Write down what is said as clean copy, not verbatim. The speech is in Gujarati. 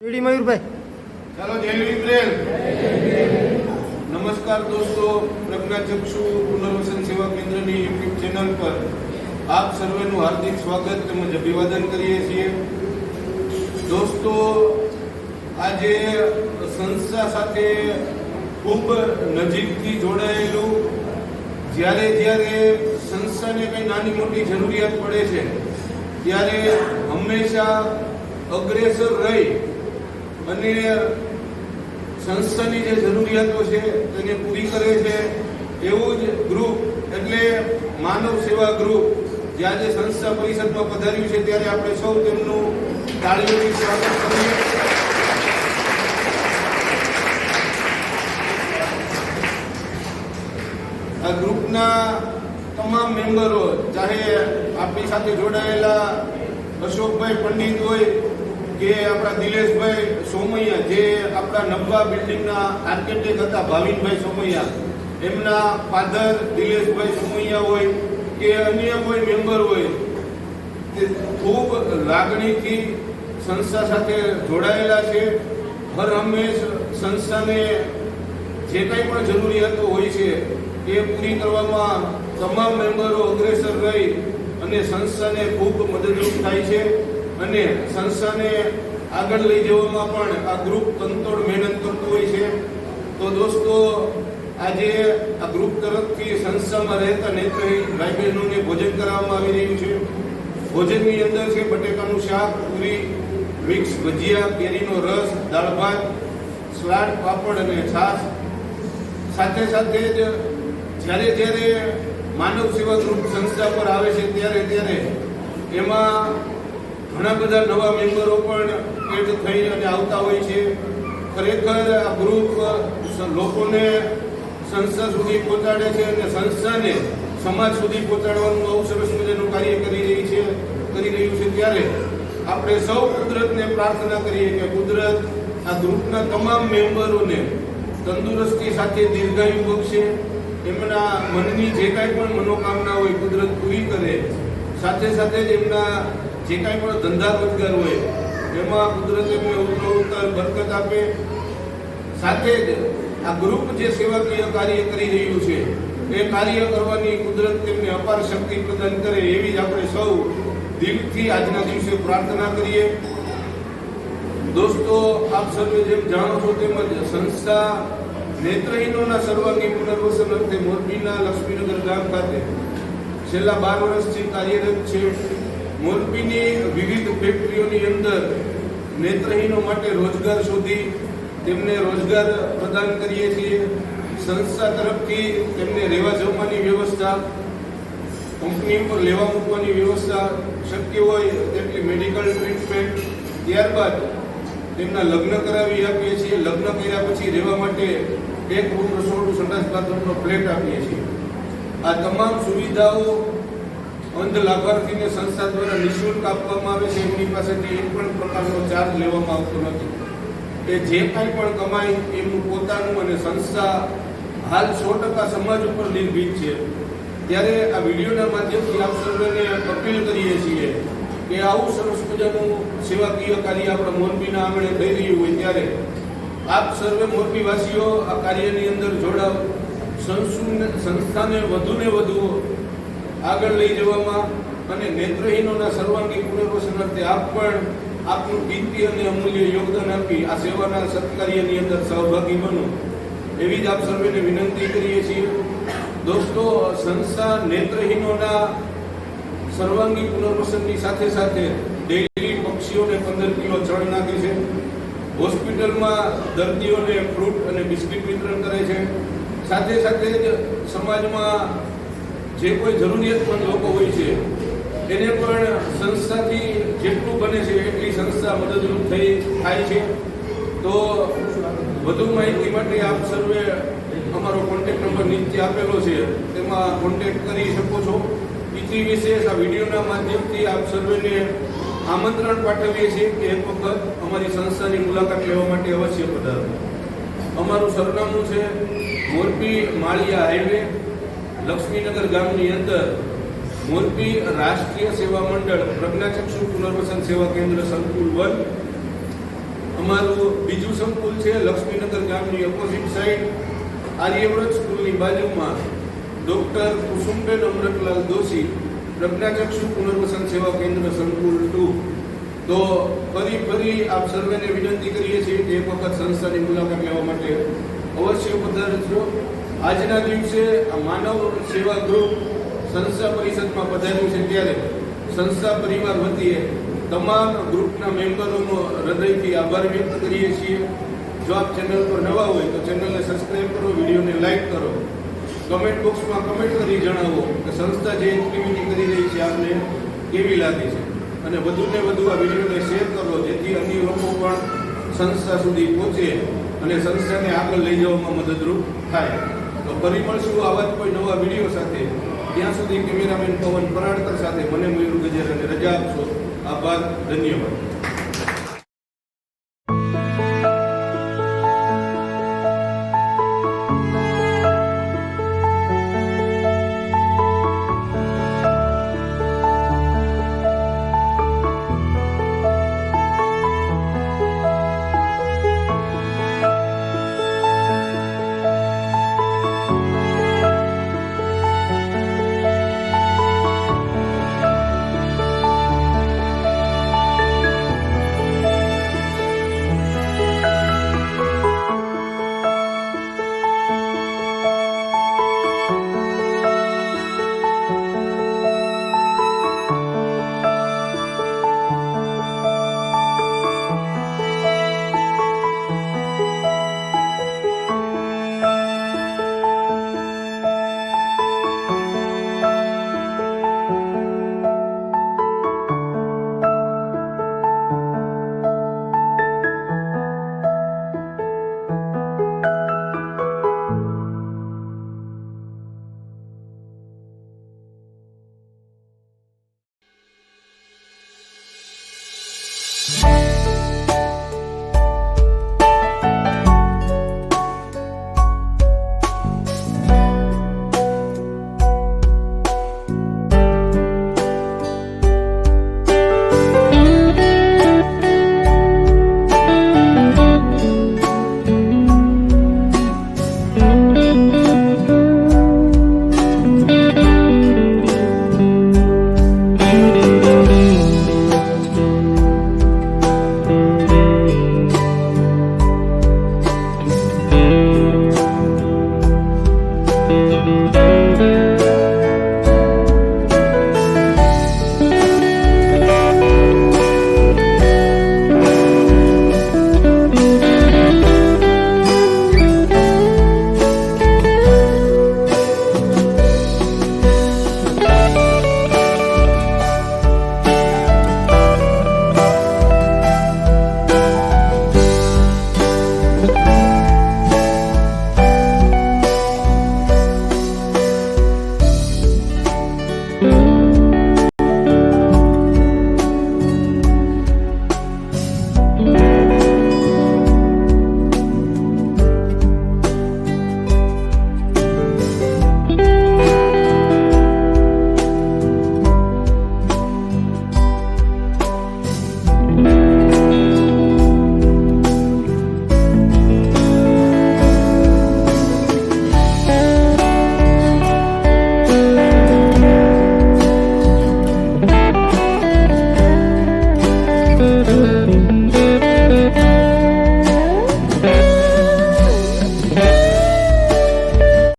રેડી મયુરભાઈ, ચાલો જય વિપ્રેલ। નમસ્કાર દોસ્તો, પ્રજ્ઞાચક્ષુ પુનર્વસન સેવા કેન્દ્રની યુટ્યુબ ચેનલ પર આપ સર્વેનું હાર્દિક સ્વાગત તેમજ અભિવાદન કરીએ છીએ। દોસ્તો, આજે સંસ્થા સાથે ખૂબ નજીકથી જોડાયેલું, જ્યારે સંસ્થાને કંઈ નાની મોટી જરૂરિયાત પડે છે ત્યારે હંમેશા અગ્રેસર રહી અને સંસ્થાની જે જરૂરિયાતો છે તેને પૂરી કરે છે એવું જ ગ્રુપ એટલે માનવ સેવા ગ્રુપ જે આજે સંસ્થા પરિષદમાં પધાર્યું છે ત્યારે આપણે સૌ તેમનું તાળીઓથી સ્વાગત કરીએ। આ ગ્રુપના તમામ મેમ્બરો, ચાહે આપણી સાથે જોડાયેલા અશોકભાઈ પંડિત હોય કે આપણા દિલેશભાઈ સોમૈયા, જે આપણા નવા બિલ્ડિંગના આર્કિટેક્ટ હતા ભાવિનભાઈ સોમૈયા, એમના ફાધર દિલેશભાઈ સોમૈયા હોય કે અન્ય કોઈ મેમ્બર હોય, તે ખૂબ લાગણીથી સંસ્થા સાથે જોડાયેલા છે। હર હંમેશ સંસ્થાને જે કંઈ પણ જરૂરિયાતો હોય છે એ પૂરી કરવામાં તમામ મેમ્બરો અગ્રેસર રહી અને સંસ્થાને ખૂબ મદદરૂપ થાય છે અને સંસ્થાને આગળ લઈ જવામાં પણ આ ગ્રુપ તનતોડ મહેનત કરતું હોય છે। તો દોસ્તો, આજે આ ગ્રુપ તરફથી સંસ્થામાં રહેતા નેત્રહીન ભાઈ બહેનોને ભોજન કરાવવામાં આવી રહ્યું છે। ભોજનની અંદર છે બટેકાનું શાક, પૂરી, મિક્સ ભજીયા, કેરીનો રસ, દાળ ભાત, સલાડ, પાપડ અને છાશ। સાથે સાથે જ જ્યારે માનવ સેવા ગ્રુપ સંસ્થા પર આવે છે ત્યારે એમાં ઘણા બધા નવા મેમ્બરો પણ એડ થઈ અને આવતા હોય છે। ખરેખર આ ગ્રુપ લોકોને સંસ્થા સુધી પહોંચાડે છે અને સંસ્થાને સમાજ સુધી પહોંચાડવાનું બહુ સરસ મજાનું કાર્ય કરી રહ્યું છે। ત્યારે આપણે સૌ કુદરતને પ્રાર્થના કરીએ કે કુદરત આ ગ્રુપના તમામ મેમ્બરોને તંદુરસ્તી સાથે દીર્ઘાયુ બક્ષે, એમના મનની જે કાંઈ પણ મનોકામના હોય કુદરત પૂરી કરે, સાથે સાથે જ એમના જે કાંઈ પણ ધંધા રોજગાર હોય એમાં કુદરત એમને ઉત્તર બરકત આપે। સાથે જ આ ગ્રુપ જે સેવાકીય કાર્ય કરી રહ્યું છે એ કાર્ય કરવાની કુદરત તેમને અપાર શક્તિ પ્રદાન કરે એવી જ આપણે સૌ દિલથી આજના દિવસે પ્રાર્થના કરીએ। દોસ્તો, આપ સર્વે જેમ જાણો છો તેમજ સંસ્થા નેત્રહીનોના સર્વાંગી પુનર્વસન અર્થે મોરબીના લક્ષ્મીનગર ગામ ખાતે છેલ્લા 12 વર્ષથી કાર્યરત છે। મોરબીની વિવિધ ફેક્ટરીઓની અંદર નેત્રહીનો માટે રોજગાર શોધી તેમને રોજગાર પ્રદાન કરીએ છીએ। સંસ્થા તરફથી તેમને રહેવા જમવાની વ્યવસ્થા, કંપની ઉપર લેવા મૂકવાની વ્યવસ્થા, શક્ય હોય તેટલી મેડિકલ ટ્રીટમેન્ટ, ત્યારબાદ તેમના લગ્ન કરાવી આપીએ છીએ। લગ્ન કર્યા પછી રહેવા માટે એક રૂમ, રસોડું, સંડાસ, બાથરૂમનો ફ્લેટ આપીએ છીએ। આ તમામ સુવિધાઓ અંધ લાભાર્થીને સંસ્થા દ્વારા નિઃશુલ્ક આપવામાં આવે છે। એમની પાસેથી એક પણ પ્રકારનો ચાર્જ લેવામાં આવતો નથી। એ જે કાંઈ પણ કમાય એમનું પોતાનું, અને સંસ્થા હાલ 100% સમાજ ઉપર નિર્ભીત છે। ત્યારે આ વિડીયોના માધ્યમથી આપ સર્વેને અપીલ કરીએ છીએ કે આવું સરસ મજાનું સેવાકીય કાર્ય આપણા મોરબીના આંગણે થઈ રહ્યું હોય ત્યારે આપ સર્વે મોરબીવાસીઓ આ કાર્યની અંદર જોડાવ, સંસ્થાને વધુને વધુ આગળ લઈ જવામાં અને નેત્રહીનોના સર્વાંગી પુનર્વસન અર્થે આપ પણ આપનું કિંમતી અને અમૂલ્ય યોગદાન આપી આ સેવાના સત્કાર્યની અંદર સહભાગી બનો એવી જ આપ સર્વેને વિનંતી કરીએ છીએ। દોસ્તો, સંસ્થા નેત્રહીનોના સર્વાંગી પુનર્વસનની સાથે ડેઈલી પક્ષીઓને 15 કિલો ચણ નાખે છે। હોસ્પિટલમાં દર્દીઓને ફ્રૂટ અને બિસ્કિટ વિતરણ કરે છે। સાથે જ સમાજમાં જે કોઈ જરૂરિયાતમંદ લોકો હોય છે એને પણ સંસ્થાથી જેટલું બને છે એટલી સંસ્થા મદદરૂપ થાય છે। તો વધુ માહિતી માટે આપ સર્વે અમારો કોન્ટેક્ટ નંબર નીચે આપેલો છે, તેમાં કોન્ટેક્ટ કરી શકો છો। બીજી વિશેષ આ વિડીયોના માધ્યમથી આપ સર્વેને આમંત્રણ પાઠવીએ છીએ કે એક વખત અમારી સંસ્થાની મુલાકાત લેવા માટે અવશ્ય પધારો। અમારું સરનામું છે મોરબી માળિયા હાઈવે, લક્ષ્મીનગર ગામની અંદર મોરબી રાષ્ટ્રીય સેવા મંડળ પ્રજ્ઞાચક્ષુ પુનર્વસન સેવા કેન્દ્ર સંકુલ 1 અમારું બીજું સંકુલ છે લક્ષ્મીનગર ગામની ઓપોઝિટ સાઈડ આર્યવ્રત સ્કૂલની બાજુમાં ડૉક્ટર કુસુમબેન અમૃતલાલ દોશી પ્રજ્ઞાચક્ષુ પુનર્વસન સેવા કેન્દ્ર સંકુલ 2. તો ફરી આપ સર્વેને વિનંતી કરીએ છીએ કે એક વખત સંસ્થાની મુલાકાત લેવા માટે અવશ્ય પધારજો. આજના દિવસે આ માનવ સેવા ગ્રુપ સંસ્થા પરિષદમાં પધાર્યું છે ત્યારે સંસ્થા પરિવાર વતીએ તમામ ગ્રુપના મેમ્બરોનો હૃદયથી આભાર વ્યક્ત કરીએ છીએ. જો આપ ચેનલ પર નવા હોય તો ચેનલને સબસ્ક્રાઈબ કરો, વિડીયોને લાઈક કરો, કમેન્ટ બોક્સમાં કમેન્ટ કરી જણાવો કે સંસ્થા જે એક્ટિવિટી કરી રહી છે આપને કેવી લાગે છે, અને વધુને વધુ આ વિડીયોને શેર કરો જેથી અન્ય લોકો પણ સંસ્થા સુધી પહોંચે અને સંસ્થાને આગળ લઈ જવામાં મદદરૂપ થાય. તો ફરી મળશું આવા જ કોઈ નવા વિડીયો સાથે. ત્યાં સુધી કેમેરામેન પવન પરાડકર સાથે મને મયુર ગજેરાને રજા આપશો. આભાર, ધન્યવાદ.